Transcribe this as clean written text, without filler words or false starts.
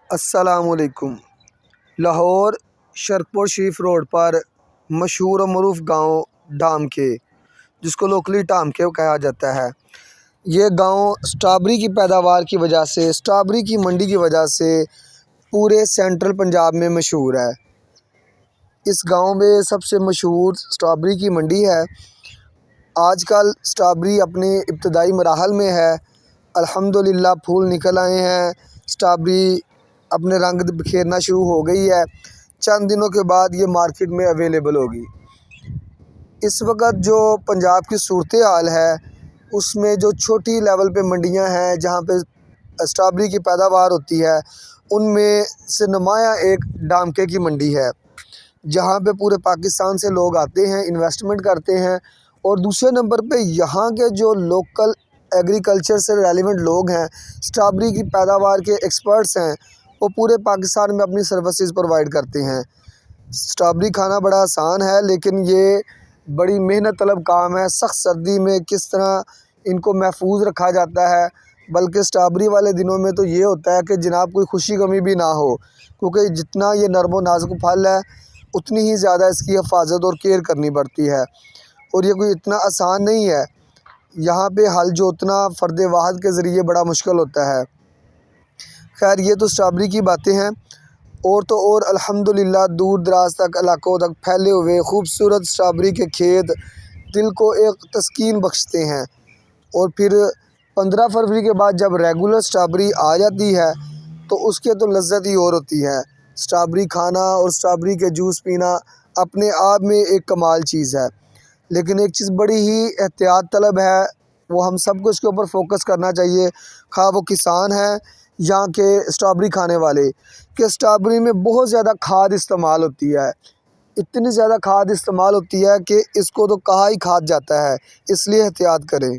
السلام علیکم۔ لاہور شرکپور شریف روڈ پر مشہور و معروف گاؤں ڈام کے، جس کو لوکلی ٹام کے کہا جاتا ہے، یہ گاؤں سٹرابری کی پیداوار کی وجہ سے، سٹرابری کی منڈی کی وجہ سے پورے سینٹرل پنجاب میں مشہور ہے۔ اس گاؤں میں سب سے مشہور سٹرابری کی منڈی ہے۔ آج کل سٹرابری اپنے ابتدائی مراحل میں ہے۔ الحمدللہ پھول نکل آئے ہیں، سٹرابری اپنے رنگ بکھیرنا شروع ہو گئی ہے۔ چند دنوں کے بعد یہ مارکیٹ میں اویلیبل ہوگی۔ اس وقت جو پنجاب کی صورتحال ہے، اس میں جو چھوٹی لیول پہ منڈیاں ہیں جہاں پہ سٹرابری کی پیداوار ہوتی ہے، ان میں سے نمایاں ایک ڈامکے کی منڈی ہے، جہاں پہ پورے پاکستان سے لوگ آتے ہیں، انویسٹمنٹ کرتے ہیں۔ اور دوسرے نمبر پہ یہاں کے جو لوکل ایگریکلچر سے ریلیونٹ لوگ ہیں، سٹرابری کی پیداوار کے ایکسپرٹس ہیں، وہ پورے پاکستان میں اپنی سروسز پرووائڈ کرتے ہیں۔ سٹرابری کھانا بڑا آسان ہے، لیکن یہ بڑی محنت طلب کام ہے۔ سخت سردی میں کس طرح ان کو محفوظ رکھا جاتا ہے، بلکہ سٹرابری والے دنوں میں تو یہ ہوتا ہے کہ جناب کوئی خوشی غمی بھی نہ ہو، کیونکہ جتنا یہ نرم و نازک پھل ہے، اتنی ہی زیادہ اس کی حفاظت اور کیئر کرنی پڑتی ہے، اور یہ کوئی اتنا آسان نہیں ہے۔ یہاں پہ ہل جوتنا فرد واحد کے ذریعے بڑا مشکل ہوتا ہے۔ خیر، یہ تو سٹرابری کی باتیں ہیں۔ اور تو اور الحمدللہ دور دراز تک علاقوں تک پھیلے ہوئے خوبصورت سٹرابری کے کھیت دل کو ایک تسکین بخشتے ہیں۔ اور پھر 15 فروری کے بعد جب ریگولر سٹرابری آ جاتی ہے تو اس کے تو لذت ہی اور ہوتی ہے۔ سٹرابری کھانا اور سٹرابری کے جوس پینا اپنے آپ میں ایک کمال چیز ہے، لیکن ایک چیز بڑی ہی احتیاط طلب ہے، وہ ہم سب کو اس کے اوپر فوکس کرنا چاہیے، خواہ وہ کسان ہیں یا کہ سٹرابری کھانے والے، کہ سٹرابری میں بہت زیادہ کھاد استعمال ہوتی ہے۔ اتنی زیادہ کھاد استعمال ہوتی ہے کہ اس کو تو کہا ہی کھاد جاتا ہے، اس لیے احتیاط کریں۔